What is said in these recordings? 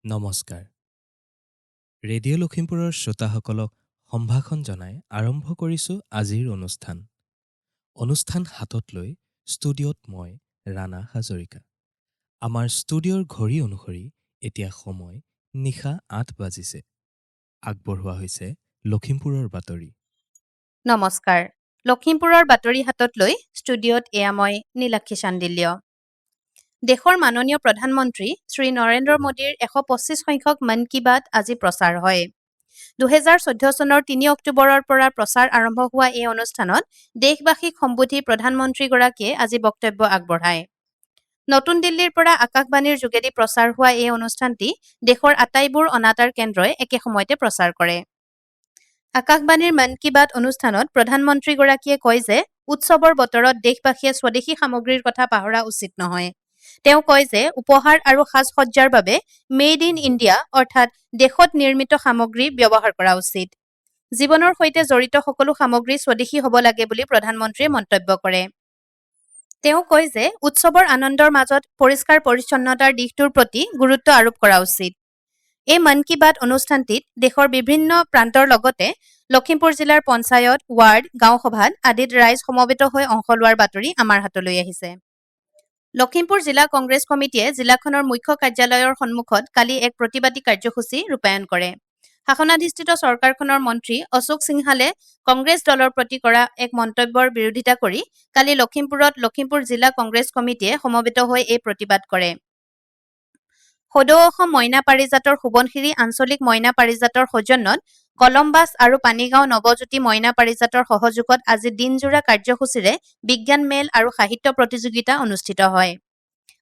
নমস্কাৰ। ৰেডিঅ' লখিমপুৰৰ শ্ৰোতাসকলক সম্ভাষণ জনাই আৰম্ভ কৰিছোঁ আজিৰ অনুষ্ঠান। অনুষ্ঠান হাতত লৈ ষ্টুডিঅ'ত মই ৰাণা হাজৰিকা। আমাৰ ষ্টুডিঅ'ৰ ঘড়ী অনুসৰি এতিয়া সময় নিশা ৮ বাজিছে। আগবঢ়োৱা হৈছে লখিমপুৰৰ বাতৰি। নমস্কাৰ। লখিমপুৰৰ বাতৰি হাতত লৈ ষ্টুডিঅ'ত এয়া মই নীলাক্ষী চান্দিল্য। দেশৰ মাননীয় প্ৰধানমন্ত্ৰী শ্ৰী নৰেন্দ্ৰ মোদীৰ ১২৫ সংখ্যক মন কী বাত আজি প্ৰচাৰ হয়। ২০১৪ চনৰ ৩ অক্টোবৰৰ পৰা প্ৰচাৰ আৰম্ভ হোৱা এই অনুষ্ঠানত দেশবাসীক সম্বোধি প্ৰধানমন্ত্ৰীগৰাকীয়ে আজি বক্তব্য আগবঢ়ায়। নতুন দিল্লীৰ পৰা আকাশবাণীৰ যোগেদি প্ৰচাৰ হোৱা এই অনুষ্ঠানটি দেশৰ আটাইবোৰ অনাতাঁৰ কেন্দ্ৰই একে সময়তে প্ৰচাৰ কৰে। আকাশবাণীৰ মন কী বাত অনুষ্ঠানত প্ৰধানমন্ত্ৰীগৰাকীয়ে কয় যে উৎসৱৰ বতৰত দেশবাসীয়ে স্বদেশী সামগ্ৰীৰ কথা পাহৰা উচিত নহয়। তেওঁ কয় যে উপহাৰ আৰু সাজ-সজ্জাৰ বাবে মেড ইন ইণ্ডিয়া অৰ্থাৎ দেশত নিৰ্মিত সামগ্ৰী ব্যৱহাৰ কৰা উচিত। জীৱনৰ সৈতে জড়িত সকলো সামগ্ৰী স্বদেশী হ'ব লাগে বুলি প্ৰধানমন্ত্ৰীয়ে মন্তব্য কৰে। তেওঁ কয় যে উৎসৱৰ আনন্দৰ মাজত পৰিষ্কাৰ পৰিচ্ছন্নতাৰ দিশটোৰ প্ৰতি গুৰুত্ব আৰোপ কৰা উচিত। এই মন কী বাত অনুষ্ঠানটিত দেশৰ বিভিন্ন প্ৰান্তৰ লগতে লখিমপুৰ জিলাৰ পঞ্চায়ত, ৱাৰ্ড, গাঁওসভাত আদিত ৰাইজ সমবেত হৈ অংশ লোৱাৰ বাতৰি আমাৰ হাতলৈ আহিছে। লখিমপুৰ জিলা কংগ্ৰেছ কমিটিয়ে জিলাখনৰ মুখ্য কাৰ্যালয়ৰ সন্মুখত কালি এক প্ৰতিবাদী কাৰ্যসূচী ৰূপায়ণ কৰে। শাসনাধিষ্ঠিত চৰকাৰখনৰ মন্ত্ৰী অশোক সিংহালে কংগ্ৰেছ দলৰ প্ৰতি কৰা এক মন্তব্যৰ বিৰোধিতা কৰি কালি লখিমপুৰত লখিমপুৰ জিলা কংগ্ৰেছ কমিটিয়ে সমবেত হৈ এই প্ৰতিবাদ কৰে। সদৌ অসম মইনা পাৰিজাতৰ সোৱণশিৰি আঞ্চলিক মইনা পাৰিজাতৰ সৌজন্যত কলম্বাছ আৰু পানীগাঁও নৱজ্যোতি মইনা পাৰিজাতৰ সহযোগত আজি দিনজোৰা কাৰ্যসূচীৰে বিজ্ঞান মেল আৰু সাহিত্য প্ৰতিযোগিতা অনুষ্ঠিত হয়।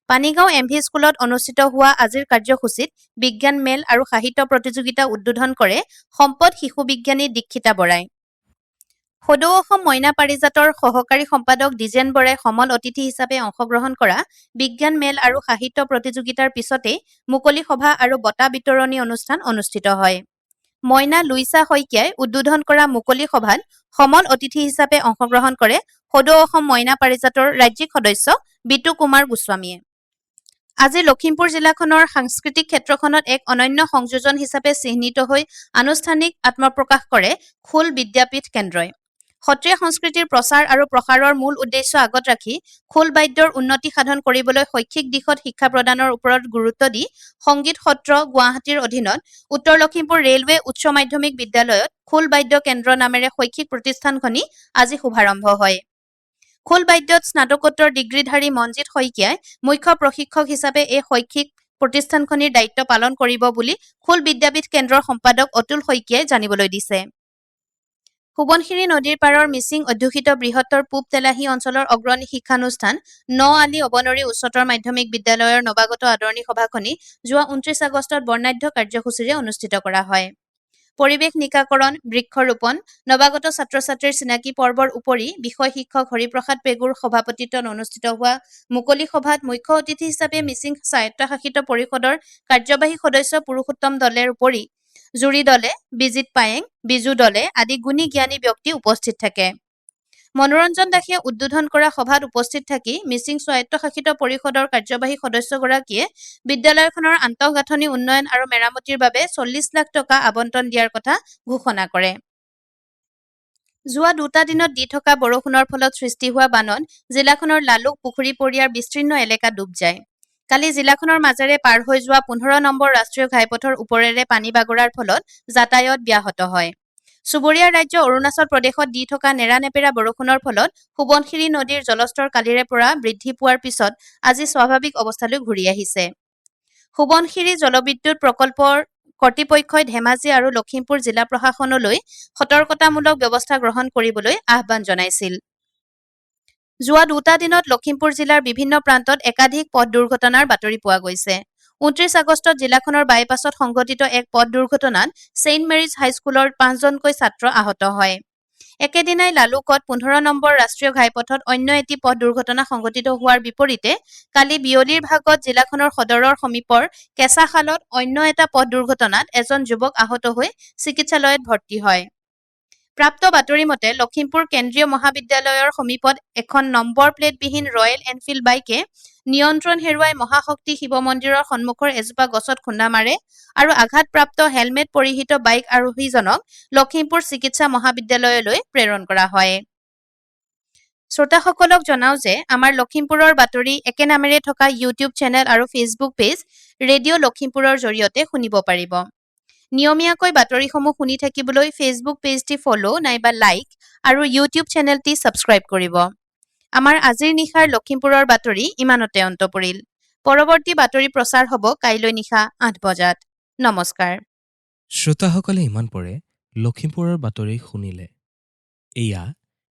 পানীগাঁও এমভি স্কুলত অনুষ্ঠিত হোৱা আজিৰ কাৰ্যসূচীত বিজ্ঞান মেল আৰু সাহিত্য প্ৰতিযোগিতা উদ্বোধন কৰে সম্পদ শিশু বিজ্ঞানী দীক্ষিতা বৰাই। সদৌ অসম মইনা পাৰিজাতৰ সহকাৰী সম্পাদক দ্বিজেন বৰাই সমল অতিথি হিচাপে অংশগ্ৰহণ কৰা বিজ্ঞান মেল আৰু সাহিত্য প্ৰতিযোগিতাৰ পিছতেই মুকলি সভা আৰু বঁটা বিতৰণী অনুষ্ঠান অনুষ্ঠিত হয়। মইনা লুইছা শইকীয়াই উদ্বোধন কৰা মুকলি সভাত সমল অতিথি হিচাপে অংশগ্ৰহণ কৰে সদৌ অসম মইনা পাৰিজাতৰ ৰাজ্যিক সদস্য বিতু কুমাৰ গোস্বামীয়ে। আজি লখিমপুৰ জিলাখনৰ সাংস্কৃতিক ক্ষেত্ৰখনত এক অনন্য সংযোজন হিচাপে চিহ্নিত হৈ আনুষ্ঠানিক আত্মপ্ৰকাশ কৰে খোল বিদ্যাপীঠ কেন্দ্ৰই। সত্ৰীয়া সংস্কৃতিৰ প্ৰচাৰ আৰু প্ৰসাৰৰ মূল উদ্দেশ্য আগত ৰাখি খোল বাদ্যৰ উন্নতি সাধন কৰিবলৈ শৈক্ষিক দিশত শিক্ষা প্ৰদানৰ ওপৰত গুৰুত্ব দি সংগীত সত্ৰ গুৱাহাটীৰ অধীনত উত্তৰ লখিমপুৰ ৰেলৱে উচ্চ মাধ্যমিক বিদ্যালয়ত খোল বাদ্য কেন্দ্ৰ নামেৰে শৈক্ষিক প্ৰতিষ্ঠানখনি আজি শুভাৰম্ভ হয়। খোল বাদ্যত স্নাতকোত্তৰ ডিগ্ৰীধাৰী মনজিৎ শইকীয়াই মুখ্য প্ৰশিক্ষক হিচাপে এই শৈক্ষিক প্ৰতিষ্ঠানখনিৰ দায়িত্ব পালন কৰিব বুলি খোল বিদ্যাপীঠ কেন্দ্ৰৰ সম্পাদক অতুল শইকীয়াই জানিবলৈ দিছে। সোৱণশিৰি নদীৰ পাৰৰ মিচিং অধ্যুষিত বৃহত্তৰ পূব তেলাহী অঞ্চলৰ অগ্ৰণী শিক্ষানুষ্ঠান আলি অবনৰী উচ্চতৰ মাধ্যমিক বিদ্যালয়ৰ নৱাগত আদৰণি সভাখনি যোৱা ২৯ আগষ্টত বৰ্ণাঢ্য কাৰ্যসূচীৰে অনুষ্ঠিত কৰা হয়। পৰিৱেশ নিকাকৰণ, বৃক্ষৰোপণ, নৱাগত ছাত্ৰ-ছাত্ৰীৰ চিনাকি পৰ্বৰ উপৰি বিষয় শিক্ষক হৰিপ্ৰসাদ পেগুৰ সভাপতিত্বত অনুষ্ঠিত হোৱা মুকলি সভাত মুখ্য অতিথি হিচাপে মিচিং স্বায়ত্তশাসিত পৰিষদৰ কাৰ্যবাহী সদস্য পুৰুষোত্তম দলেৰ উপৰি জুৰি দলে, বিজিত পায়েং, বিজু দলে আদি গুণী জ্ঞানী ব্যক্তি উপস্থিত থাকে। মনোৰঞ্জন দাসে উদ্বোধন কৰা সভাত উপস্থিত থাকি মিচিং স্বায়ত্তশাসিত পৰিষদৰ কাৰ্যবাহী সদস্যগৰাকীয়ে বিদ্যালয়খনৰ আন্তঃগাঁথনি উন্নয়ন আৰু মেৰামতিৰ বাবে ৪০ লাখ টকা আবণ্টন দিয়াৰ কথা ঘোষণা কৰে। যোৱা ২টা দিনত দি থকা বৰষুণৰ ফলত সৃষ্টি হোৱা বানত জিলাখনৰ লালুক পুখুৰী পৰিয়াৰ বিস্তীৰ্ণ এলেকা ডুব যায়। কালি জিলাখনৰ মাজেৰে পাৰ হৈ যোৱা ১৫ নম্বৰ ৰাষ্ট্ৰীয় ঘাইপথৰ ওপৰেৰে পানী বাগৰাৰ ফলত যাতায়াত ব্যাহত হয়। চুবুৰীয়া ৰাজ্য অৰুণাচল প্ৰদেশত দি থকা নেৰানেপেৰা বৰষুণৰ ফলত সোৱণশিৰি নদীৰ জলস্তৰ কালিৰে পৰা বৃদ্ধি পোৱাৰ পিছত আজি স্বাভাৱিক অৱস্থালৈ ঘূৰি আহিছে। সোৱণশিৰি জলবিদ্যুৎ প্ৰকল্পৰ কৰ্তৃপক্ষই ধেমাজি আৰু লখিমপুৰ জিলা প্ৰশাসনলৈ সতৰ্কতামূলক ব্যৱস্থা গ্ৰহণ কৰিবলৈ আহ্বান জনাইছিল। যোৱা ২টা দিনত লখিমপুৰ জিলাৰ বিভিন্ন প্ৰান্তত একাধিক পথ দুৰ্ঘটনাৰ বাতৰি পোৱা গৈছে। ২৯ আগষ্টত জিলাখনৰ বাইপাছত সংঘটিত এক পথ দুৰ্ঘটনাত ছেইণ্ট মেৰিজ হাইস্কুলৰ ৫জনকৈ ছাত্ৰ আহত হয়। একেদিনাই লালুকত ১৫ নম্বৰ ৰাষ্ট্ৰীয় ঘাইপথত অন্য এটি পথ দুৰ্ঘটনা সংঘটিত হোৱাৰ বিপৰীতে কালি বিয়লিৰ ভাগত জিলাখনৰ সদৰৰ সমীপৰ কেঁচাখালত অন্য এটা পথ দুৰ্ঘটনাত এজন যুৱক আহত হৈ চিকিৎসালয়ত ভৰ্তি হয়। প্ৰাপ্ত বাতৰি মতে লখিমপুৰ কেন্দ্ৰীয় মহাবিদ্যালয়ৰ সমীপত এখন নম্বৰ প্লেটবিহীন ৰয়েল এনফিল্ড বাইকে নিয়ন্ত্ৰণ হেৰুৱাই মহাশক্তি শিৱ মন্দিৰৰ সন্মুখৰ এজোপা গছত খুন্দা মাৰে আৰু আঘাতপ্ৰাপ্ত হেলমেট পৰিহিত বাইক আৰোহীজনক লখিমপুৰ চিকিৎসা মহাবিদ্যালয়লৈ প্ৰেৰণ কৰা হয়। শ্ৰোতাসকলক জনাওঁ যে আমাৰ লখিমপুৰৰ বাতৰি একে নামেৰে থকা ইউটিউব চেনেল আৰু ফেচবুক পেজ ৰেডিঅ' লখিমপুৰৰ জৰিয়তে শুনিব পাৰিব। নিয়মীয়াকৈ বাতৰিসমূহ শুনি থাকিবলৈ ফেচবুক পেজটি ফ'ল' নাইবা লাইক আৰু ইউটিউব চেনেলটি ছাবস্ক্ৰাইব কৰিব। আমাৰ আজিৰ নিশাৰ লখিমপুৰৰ বাতৰি ইমানতে অন্ত পৰিল। পৰৱৰ্তী বাতৰি প্ৰচাৰ হ'ব কাইলৈ নিশা 8 বজাত। নমস্কাৰ। শ্ৰোতাসকলে ইমান পৰে লখিমপুৰৰ বাতৰি শুনিলে। এয়া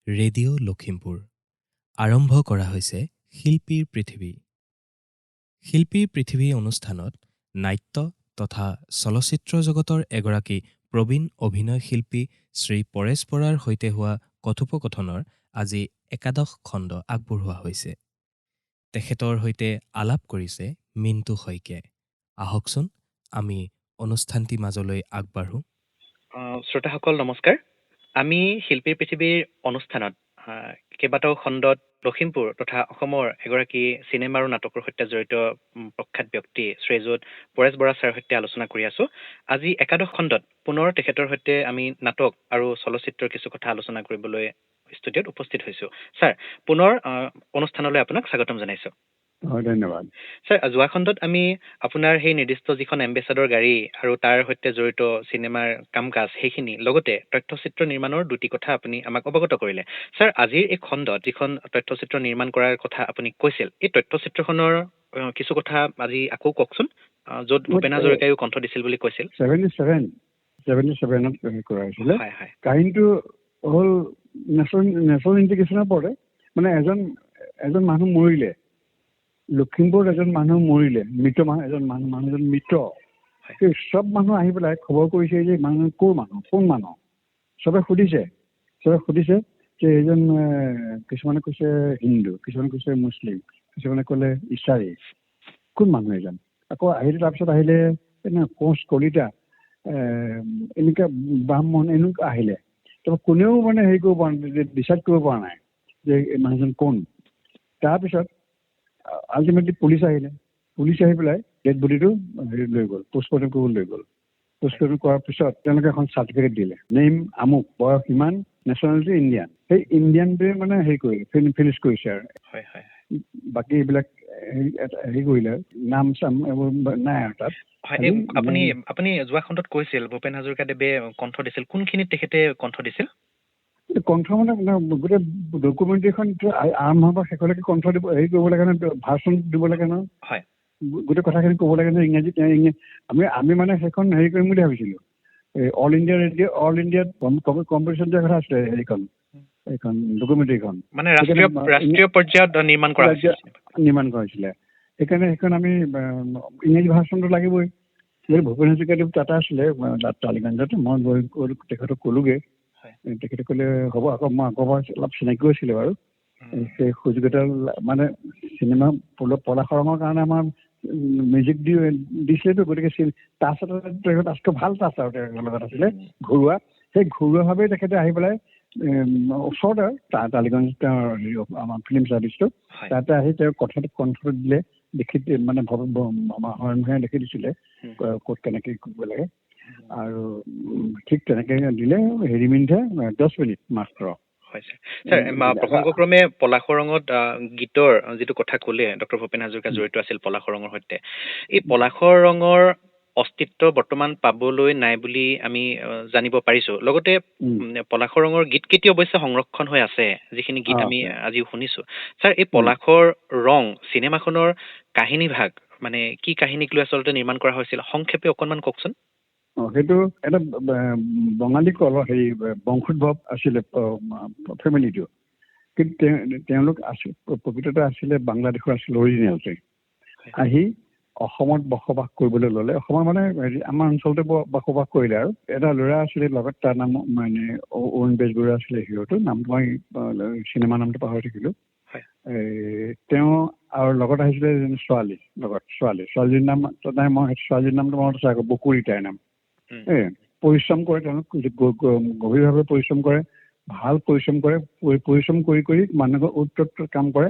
ৰেডিঅ' লখিমপুৰ। আৰম্ভ কৰা হৈছে শিল্পীৰ পৃথিৱী। শিল্পীৰ পৃথিৱী অনুষ্ঠানত নাট্য তথা চলচ্চিত্ৰ জগতৰ এগৰাকী প্ৰবীণ অভিনয় শিল্পী শ্ৰী পৰেশ বৰাৰ সৈতে হোৱা কথোপকথনৰ আজি 11 খণ্ড আগবঢ়োৱা হৈছে। তেখেতৰ সৈতে আলাপ কৰিছে মিণ্টু শইকীয়াই। আহকচোন আমি অনুষ্ঠানটি মাজলৈ আগবাঢ়ো। শ্ৰোতাসকল নমস্কাৰ। আমি শিল্পীৰ পৃথিৱীৰ অনুষ্ঠানত কেইবাটাও খণ্ডত লখিমপুৰ তথা অসমৰ এগৰাকী চিনেমা আৰু নাটকৰ সৈতে জড়িত প্ৰখ্যাত ব্যক্তি শ্ৰীযুত পৰেশ বৰা ছাৰৰ সৈতে আলোচনা কৰি আছো। আজি 11 খণ্ডত পুনৰ তেখেতৰ সৈতে আমি নাটক আৰু চলচ্চিত্ৰৰ কিছু কথা আলোচনা কৰিবলৈ ষ্টুডিঅ'ত উপস্থিত হৈছো। ছাৰ, পুনৰ অনুষ্ঠানলৈ আপোনাক স্বাগতম জনাইছো। ধন্যবাদ ছাৰ। যোৱা খণ্ডত আমি আপোনাৰ সেই নিৰ্দিষ্ট যিখন এম্বেচাডৰ গাড়ী আৰু তাৰ সৈতে জড়িত চিনেমাৰ কাম কাজ সেইখিনি লগতে তথ্যচিত্ৰ নিৰ্মাণৰ দুটি কথা আপুনি আমাক অৱগত কৰিলে। ছাৰ, আজিৰ এই খণ্ডত যিখন তথ্যচিত্ৰ নিৰ্মাণ কৰাৰ কথা আপুনি কৈছিল, এই তথ্যচিত্ৰখনৰ কিছু কথা আজি আকৌ কওকচোন, য'ত ভূপেন হাজৰিকাইও কণ্ঠ দিছিল বুলি কৈছিল। 77ত কৰা হৈছিলে। হয় হয়। কাহিনীটো হ'ল নেশ্যনেল ইণ্টিগ্ৰেশ্যনৰ পৰে, মানে এজন মানুহ মৰিলে, লখিমপুৰত এজন মানুহ মৰিলে, মৃত মানুহজন মৃত। সেই চব মানুহ আহি পেলাই খবৰ কৰিছে যে মানুহ কোন মানুহ চবে সুধিছে যে এইজন, কিছুমানে কৈছে হিন্দু, কিছুমানে কৈছে মুছলিম, কিছুমানে ক'লে ইছাৰী, কোন মানুহ এজন। আকৌ আহিলে, তাৰপিছত আহিলে কোচ কলিতা, এনেকুৱা ব্ৰাহ্মণ, এনেকুৱা আহিলে। তাৰপৰা কোনেও মানে হেৰি কৰিব পৰা নাই, ডিচাইড কৰিব পৰা নাই যে এই মানুহজন কোন। তাৰপিছত আল্টিমেটলি পুলিচ আহি পেলাই ডেড বডিটো হেৰি লৈ গ'ল, পোষ্টমৰ্টম কৰিবলৈ লৈ গ'ল। পোষ্টমৰ্টম কৰাৰ পিছত তেওঁলোকে এখন চাৰ্টিফিকেট দিলে, নেম আমুক, বয়স ইমান, নেশ্যনেলিটি ইণ্ডিয়ান। সেই ইণ্ডিয়ানটোৱে মানে হেৰি কৰিলে, ফিনিছ কৰিছে আৰু। বাকী এইবিলাক হেৰি কৰিলে, নাম চাম এইবোৰ নাই আৰু তাত। আপুনি যোৱা খণ্ডত কৈছিল ভূপেন হাজৰিকাদেৱে কণ্ঠ দিছিল, কোনখিনিত তেখেতে কণ্ঠ দিছিল? কণ্ঠ মানে গোটেই ডকুমেণ্টেৰীখন আৰম্ভ পৰা শেষলৈকে কণ্ঠ দিব, হেৰি কৰিব লাগে নহয়, ভাৰ্চন দিব লাগে নহয়। হয়। গোটেই কথাখিনি ক'ব লাগে নহয় ইংৰাজীত। আমি মানে সেইখন হেৰি কৰিম বুলি ভাবিছিলো, অল ইণ্ডিয়া কম্পিটিশ্যন দিয়া কথা আছিলে সেইখন ডকুমেণ্টেৰীখন, মানে ৰাষ্ট্ৰীয় পৰ্যায়ত নিৰ্মাণ কৰা হৈছিলে। সেইকাৰণে সেইখন আমি ইংৰাজী ভাৰ্চনটো লাগিবই। ভূপেন হাজৰিকাদেৱ তাতে আছিলে টালিগঞ্জত, মই গৈ তেখেতক ক'লোগে। তেখেতে ক'লে হ'ব, আকৌ মই অলপ চিনাকিও আছিলে বাৰু। সেই সুযোগতে মানে চিনেমা পলাশৰঙৰ কাৰণে আমাৰ মিউজিক দিছিলেতো, গতিকে টাচ এটা ভাল টাচ আৰু তেওঁৰ লগত আছিলে ঘৰুৱা। সেই ঘৰুৱাভাৱে তেখেতে আহি পেলাই ওচৰতে টালিগঞ্জ তেওঁৰ আমাৰ ফিল্ম চাৰ্ভিচটো, তাতে আহি তেওঁ কথাটো কণ্ঠটো দিলে, লিখি মানে আমাৰ হৰণমুখে লিখি দিছিলে ক'ত কেনেকৈ কৰিব লাগে। আৰু ঠিক তেনেকে দিলে, হেৰি মিনিটে 10 মিনিট মাত্ৰ। ছাৰ, প্ৰসংগক্ৰমে পলাশৰঙত গীতৰ যিটো কথা ক'লে, ডক্টৰ ভূপেন হাজৰিকা জড়িত আছিল পলাশৰঙৰ সৈতে। এই পলাশৰঙৰ অস্তিত্ব বৰ্তমান পাবলৈ নাই বুলি আমি জানিব পাৰিছো। লগতে পলাশৰঙৰ গীতকেইটি অৱশ্যে সংৰক্ষণ হৈ আছে, যিখিনি গীত আমি আজি শুনিছো। ছাৰ, এই পলাশৰ ৰং চিনেমাখনৰ কাহিনী ভাগ মানে কি কাহিনীক লৈ আচলতে নিৰ্মাণ কৰা হৈছিল, সংক্ষেপে অকণমান কওকচোন। সেইটো এটা বঙালী হেৰি বংশোদ্ভৱ আছিলে ফেমিলিটো, কিন্তু তেওঁলোক আছিল প্ৰকৃততে আছিলে বাংলাদেশৰ আছিলে অৰিজিনেলতে। আহি অসমত বসবাস কৰিবলৈ ল'লে। অসমৰ মানে আমাৰ অঞ্চলতে বসবাস কৰিলে। আৰু এটা ল'ৰা আছিলে লগত, তাৰ নাম মানে অৰুণ বেজবৰুৱা আছিলে হিৰোটো, নামটো মই চিনেমা নামটো পাহৰি থাকিলো। তেওঁ আৰু লগত আহিছিলে ছোৱালীৰ নাম নাই, মই ছোৱালীৰ নামটো মনত আছে আকৌ, বকুৰী তাইৰ নাম। পৰিশ্ৰম কৰে, তেওঁলোক গভীৰভাৱে পৰিশ্ৰম কৰে, ভাল পৰিশ্ৰম কৰি মানুহৰ উত্তপ্ত কাম কৰে।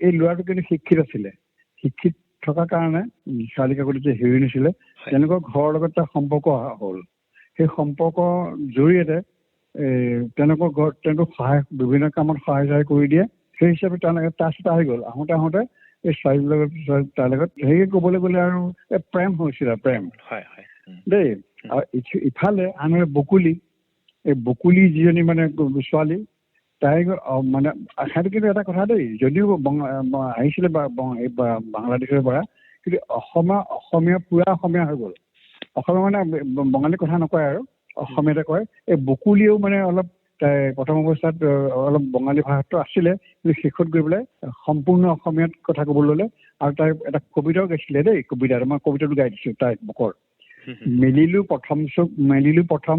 এই ল'ৰাটো কিন্তু শিক্ষিত আছিলে, শিক্ষিত থকাৰ কাৰণে ছোৱালী কাকতি যে হিৰোইন হৈছিলে তেনেকুৱা ঘৰৰ লগত এটা সম্পৰ্ক হ'ল। সেই সম্পৰ্কৰ জৰিয়তে তেওঁলোকক বিভিন্ন কামত সহায় কৰি দিয়ে। সেই হিচাপে তেওঁলোকে টাচ এটা হৈ গ'ল। আহোঁতে এই ছোৱালীবিলাকৰ তাৰ লগত সেয়ে ক'বলৈ গ'লে আৰু প্ৰেম হৈছিল আৰু প্ৰেম দেই। আৰু ইফালে আনহাতে বকুলি, এই বকুলি যিজনী মানে ছোৱালী, তাই মানে সেইটো কিন্তু এটা কথা দেই, যদিও আহিছিলে বাংলাদেশৰ পৰা, কিন্তু অসমীয়া পুৰা অসমীয়া হৈ গ'ল। অসমীয়া মানে বঙালী কথা নকয় আৰু অসমীয়াতে কয়। এই বকুলিয়েও মানে অলপ প্ৰথম অৱস্থাত অলপ বঙালী ভাষাটো আছিলে, কিন্তু শেষত গৈ পেলাই সম্পূৰ্ণ অসমীয়াত কথা ক'বলৈ ল'লে। আৰু তাই এটা কবিতাও গাইছিলে দেই, মই কবিতাটো গাই দিছোঁ তাইৰ বুকৰ। মেলিলো প্ৰথম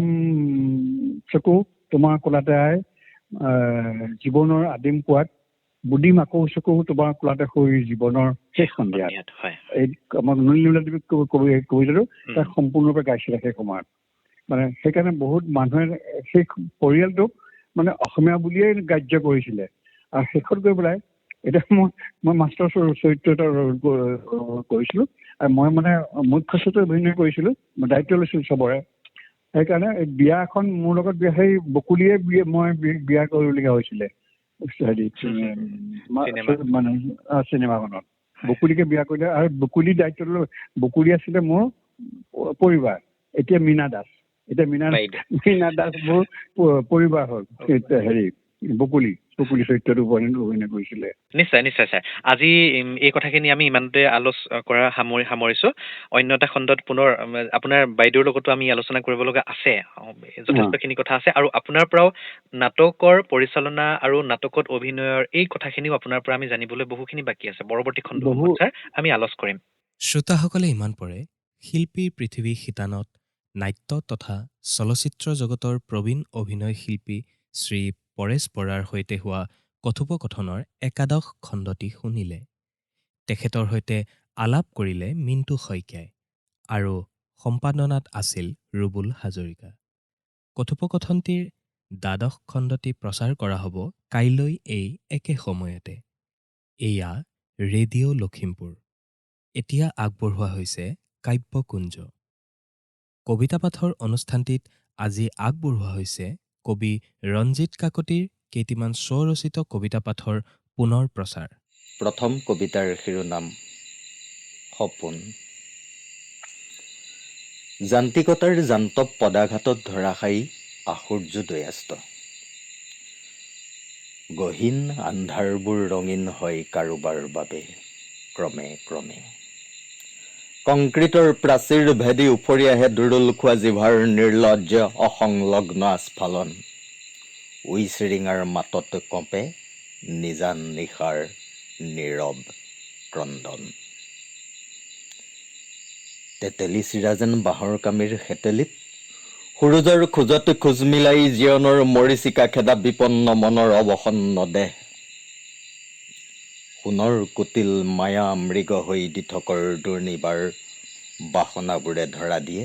চকু তোমাৰ কোলাতে আই, জীৱনৰ আদিম পোৱাত বুদিম আকৌ চকু তোমাৰ কোলাতে হৈ জীৱনৰ শেষ সন্ধিয়াত। এই আমাৰ নীলদেৱী কবিতাটো তাই সম্পূৰ্ণৰূপে গাইছিলে সেই সময়ত। মানে সেইকাৰণে বহুত মানুহে সেই পৰিয়ালটোক মানে অসমীয়া বুলিয়ে গ্ৰাহ্য কৰিছিলে। আৰু শেষত গৈ পেলাই এতিয়া মই মাষ্টৰ চৰিত্ৰ এটা কৰিছিলোঁ, আৰু মই মানে মুখ্য চৰিত্ৰ অভিনয় কৰিছিলোঁ, দায়িত্ব লৈছিলোঁ চবৰে। সেইকাৰণে বিয়া এখন মোৰ লগত সেই বকুলিয়ে মই বিয়া কৰিবলগীয়া হৈছিলে মানে চিনেমাখনত। বকুলিকে বিয়া কৰিলে, আৰু বকুলিৰ দায়িত্ব লৈ বকুলি আছিলে মোৰ পৰিবাৰ। এতিয়া মীনা দাস মোৰ পৰিবাৰ হ'ল বকুলি চৰিত্ৰটো অভিনয় কৰিছিলে। নিশ্চয় ছাৰ। আজি এই কথাখিনি আমি ইমানতে কৰা সামৰিছো। অন্য এটা খণ্ডত পুনৰ আপোনাৰ বাইদেউৰ লগতো আমি আলোচনা কৰিব লগা আছে, যথেষ্টখিনি কথা আছে। আৰু আপোনাৰ পৰাও নাটকৰ পৰিচালনা আৰু নাটকত অভিনয়ৰ এই কথাখিনিও আপোনাৰ পৰা আমি জানিবলৈ বহুখিনি বাকী আছে। পৰৱৰ্তী খণ্ডত ছাৰ আমি আলোচনা কৰিম। শ্ৰোতাসকলে ইমান পৰে শিল্পীৰ পৃথিৱী শিতানত নাট্য তথা চলচ্চিত্ৰ জগতৰ প্ৰবীণ অভিনয় শিল্পী শ্ৰী পৰেশ বৰাৰ সৈতে হোৱা কথোপকথনৰ একাদশ খণ্ডটি শুনিলে। তেখেতৰ সৈতে আলাপ কৰিলে মিণ্টু শইকীয়াই, আৰু সম্পাদনাত আছিল ৰুবুল হাজৰিকা। কথোপকথনটিৰ দ্বাদশ খণ্ডটি প্ৰচাৰ কৰা হ'ব কাইলৈ এই একে সময়তে। এয়া ৰেডিঅ' লখিমপুৰ। এতিয়া আগবঢ়োৱা হৈছে কাব্যকুঞ্জ। কবিতা পাঠৰ অনুষ্ঠানটিত আজি আগবঢ়োৱা হৈছে কবি ৰঞ্জিত কাকতিৰ কেইটিমান স্বৰচিত কবিতা পাঠৰ পুনৰ প্ৰচাৰ। প্ৰথম কবিতাৰ শিৰোনাম সপোন। যান্ত্ৰিকতাৰ জান্তৱ পদাঘাতত ধৰাশায়ী আশুৰ্যোদয়াস্ত। গহীন আন্ধাৰবোৰ ৰঙীন হয় কাৰোবাৰ বাবে ক্ৰমে ক্ৰমে। কংক্ৰিটৰ প্ৰাচীৰ ভেদি উফৰি আহে দুৰুল খোৱা জিভাৰ নিৰ্লজ্জ অসংলগ্ন আস্ফালন। উইচিৰিঙাৰ মাতত কঁপে নিজান নিশাৰ নীৰৱ ক্ৰন্দন। তেতেলী চিৰা যেন বাঁহৰ কামিৰ হেতেলিত সূৰুজৰ খোজত খোজ মিলাই জীৱনৰ মৰিচিকা খেদা বিপন্ন মনৰ অৱসন্ন দেহ। সোণৰ কুটিল মায়া মৃগ হৈ দিঠকৰ দুৰ্নিবাৰ বাসনাবোৰে ধৰা দিয়ে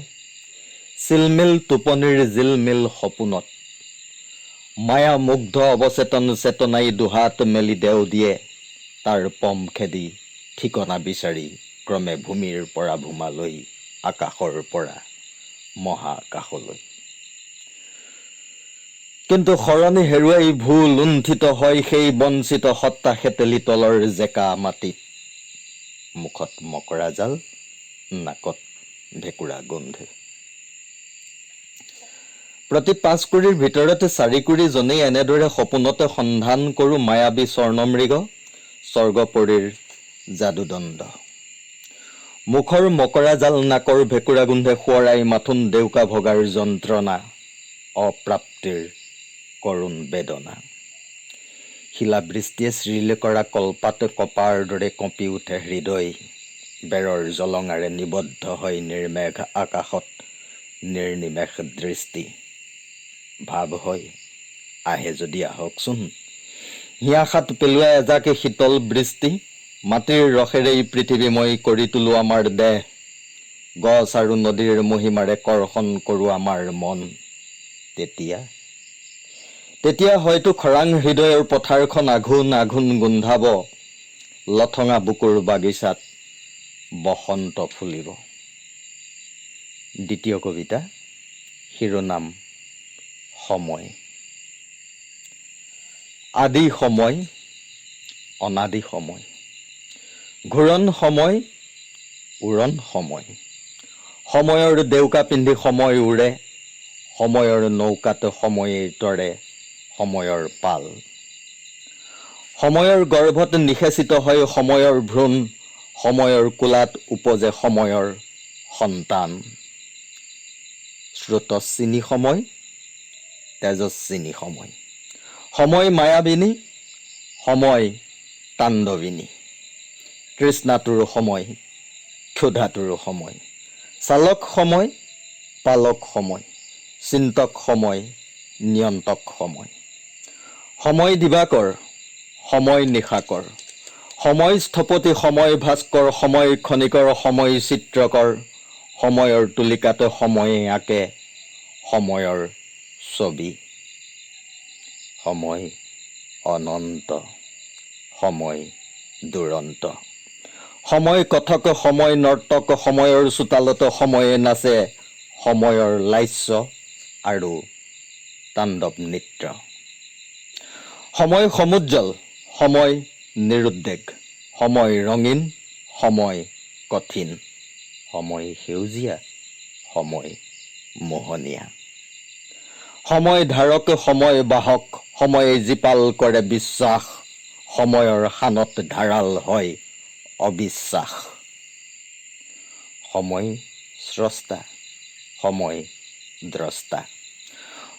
চিলমিল টোপনিৰ জিলমিল সপোনত। মায়া মুগ্ধ অৱচেতন চেতনাই দুহাত মেলি দেও দিয়ে তাৰ পম খেদি ঠিকনা বিচাৰি ক্ৰমে ভূমিৰ পৰা ভূমালৈ, আকাশৰ পৰা মহাকাশলৈ। কিন্তু সৰণি হেৰুৱাই ভূ লুণ্ঠিত হয় সেই বঞ্চিত সত্তা হেতেলি তলৰ জেকা মাটিত। মুখত মকৰা জাল, নাকত ভেকুৰা গোন্ধে। প্ৰতি 5 কুৰিৰ ভিতৰতে 4 কুৰি জনেই এনেদৰে সপোনতে সন্ধান কৰো মায়াবী স্বৰ্ণমৃগ, স্বৰ্গপৰীৰ যাদুদণ্ড। মুখৰ মকৰা জাল, নাকৰ ভেকুৰা গোন্ধে সোঁৱৰাই মাথোন দেউকা ভগাৰ যন্ত্ৰণা, অপ্ৰাপ্তিৰ কৰুণ বেদনা। শিলাবৃষ্টিয়ে শ্ৰীলে কৰা কলপাত কপাৰ দৰে কঁপি উঠে হৃদয়। বেৰৰ জলঙাৰে নিবদ্ধ হয় নিৰ্মেঘ আকাশত নিৰ্নিমেষ দৃষ্টি। ভাৱ হয় আহে যদি আহকচোন, হিয়াখাত পেলোৱা এজাকে শীতল বৃষ্টি। মাটিৰ ৰসেৰেই পৃথিৱীময় কৰি তোলো আমাৰ দেহ, গছ আৰু নদীৰ মহিমাৰে কৰ্ষণ কৰো আমাৰ মন। তেতিয়া হয়তো খৰাং হৃদয়ৰ পথাৰখন আঘোণ আঘোণ গোন্ধাব। লঠঙা বুকুৰ বাগিচাত বসন্ত ফুলিব। দ্বিতীয় কবিতা, শিৰোনাম সময়। আদি সময়, অনাদি সময়, ঘূৰণ সময়, উৰণ সময়, সময়ৰ দেউকা পিন্ধি সময় উৰে, সময়ৰ নৌকাত সময়ে তৰে সময়ৰ পাল। সময়ৰ গৰ্ভত নিষেচিত হয় সময়ৰ ভ্ৰূণ, সময়ৰ কোলাত উপজে সময়ৰ সন্তান। স্ৰোতস্বিনী সময়, তেজস্বিনী সময়, সময় মায়াবিনী, সময় তাণ্ডবিনী, তৃষ্ণাটোৰ সময়, ক্ষুধাটোৰ সময়, চালক সময়, পালক সময়, চিন্তক সময়, নিয়ন্তক সময়, সময় দিবাকৰ, সময় নিশাকৰ, সময় স্থপতি, সময় ভাস্কৰ, সময় খনিকৰ, সময় চিত্ৰকৰ, সময়ৰ তুলিকাত সময়ে আঁকে সময়ৰ ছবি। সময় অনন্ত, সময় দুৰন্ত, সময় কথক, সময় নৰ্তক, সময়ৰ চোতালত সময়ে নাচে সময়ৰ লাস্য আৰু তাণ্ডৱ নৃত্য। সময় সমুজ্জ্বল, সময় নিৰুদ্বেগ, সময় ৰঙীন, সময় কঠিন, সময় সেউজীয়া, সময় মোহনীয়া, সময় ধাৰক, সময় বাহক, সময়ে জীপাল কৰে বিশ্বাস, সময়ৰ শানত ধাৰাল হয় অবিশ্বাস। সময় স্ৰষ্টা, সময় দ্ৰষ্টা,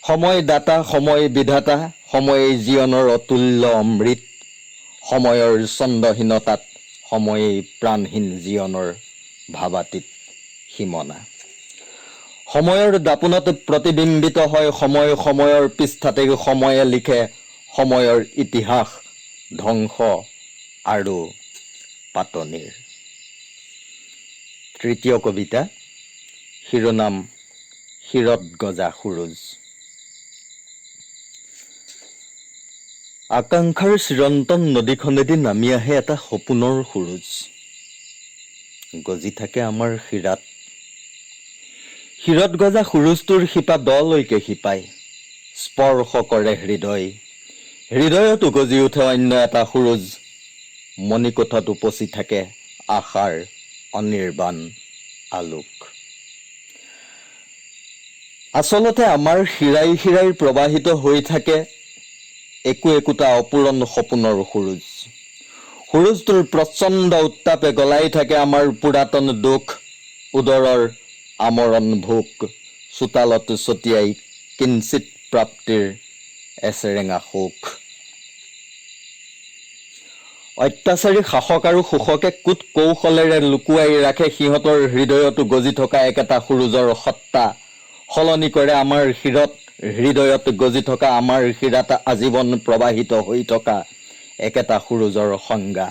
সময় দাতা, সময় বিধাতা, সময়ে জীৱনৰ অতুল্য অমৃত, সময়ৰ ছন্দহীনতাত সময়েই প্ৰাণহীন জীৱনৰ ভাবাতীত সীমনা। সময়ৰ দাপোণত প্ৰতিবিম্বিত হয় সময়, সময়ৰ পৃষ্ঠাতে সময়ে লিখে সময়ৰ ইতিহাস, ধ্বংস আৰু পাতনিৰ। তৃতীয় কবিতা, শিৰোনাম শিৰত গজা সুৰুজ। আকাংক্ষাৰ চিৰন্তন নদীখনেদি নামি আহে এটা সপোনৰ সুৰুজ, গজি থাকে আমাৰ শিৰাত। শিৰত গজা সুৰুজটোৰ শিপা দলৈকে শিপাই, স্পৰ্শ কৰে হৃদয়, হৃদয়তো গজি উঠে অন্য এটা সুৰুজ, মণিকোঠত উপচি থাকে আশাৰ অনিৰ্বাণ আলোক। আচলতে আমাৰ শিৰাই শিৰাই প্ৰবাহিত হৈ থাকে একো একোটা অপূৰণ সপোনৰ সুৰুজ। সুৰুজটোৰ প্ৰচণ্ড উত্তাপে গলাই থাকে আমাৰ পুৰাতন দুখ, উদৰৰ আমৰণ ভোক, চোতালত ছটিয়াই কিঞ্চিত প্ৰাপ্তিৰ এচেৰেঙা সুখ। অত্যাচাৰী শাসক আৰু শোষকে কুট কৌশলেৰে লুকুৱাই ৰাখে সিহঁতৰ হৃদয়তো গজি থকা একেটা সুৰুজৰ সত্তা, সলনি কৰে আমাৰ শিৰত, হৃদয়ত গজি থকা আমাৰ শিৰাত আজীৱন প্ৰবাহিত হৈ থকা একেটা সুৰুজৰ সংজ্ঞা।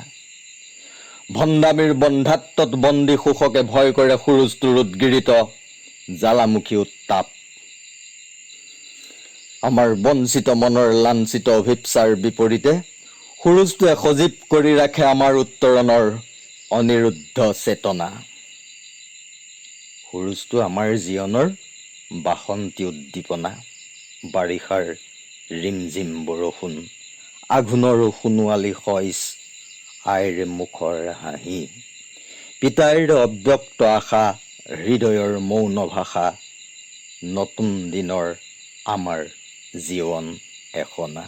ভণ্ডামীৰ বন্ধাত্বত বন্দী শোষকে ভয় কৰে সুৰুজটোৰ উদ্গিৰিত জ্বালামুখী উত্তাপ। আমাৰ বঞ্চিত মনৰ লাঞ্চিত অভিপ্সাৰ বিপৰীতে সুৰুজটোৱে সজীৱ কৰি ৰাখে আমাৰ উত্তৰণৰ অনিৰুদ্ধ চেতনা। সুৰুজটো আমাৰ জীৱনৰ বাসন্তী উদ্দীপনা, বাৰিষাৰ ৰিমঝিম বৰষুণ, আঘোণৰ সোণোৱালী শইচ, আইৰ মুখৰ হাঁহি, পিতাইৰ অব্যক্ত আশা, হৃদয়ৰ মৌন ভাষা, নতুন দিনৰ আমাৰ জীৱন এখনা।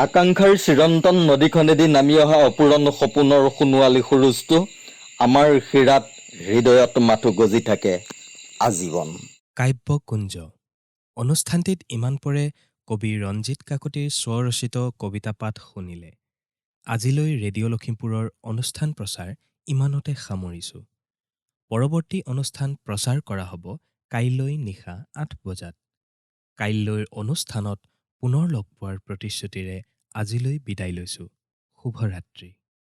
আকাংক্ষাৰ চিৰন্তন নদীখনেদি নামি অহা অপূৰণ সপোনৰ সোণোৱালী সুৰুজটো আমাৰ শিৰাত, হৃদয়ত মাথো গজি থাকে আজীৱন। কাব্যকুঞ্জ। অনুষ্ঠানটিত ইমান পৰে কবি ৰঞ্জিত কাকতিৰ স্বৰচিত কবিতা পাঠ শুনিলে। আজিলৈ ৰেডিঅ' লখিমপুৰৰ অনুষ্ঠান প্ৰচাৰ ইমানতে সামৰিছোঁ। পৰৱৰ্তী অনুষ্ঠান প্ৰচাৰ কৰা হ'ব কাইলৈ নিশা ৮ বজাত। কাইলৈৰ অনুষ্ঠানত পুনৰ লগ পোৱাৰ প্ৰতিশ্ৰুতিৰে আজিলৈ বিদায় লৈছোঁ। শুভৰাত্ৰি।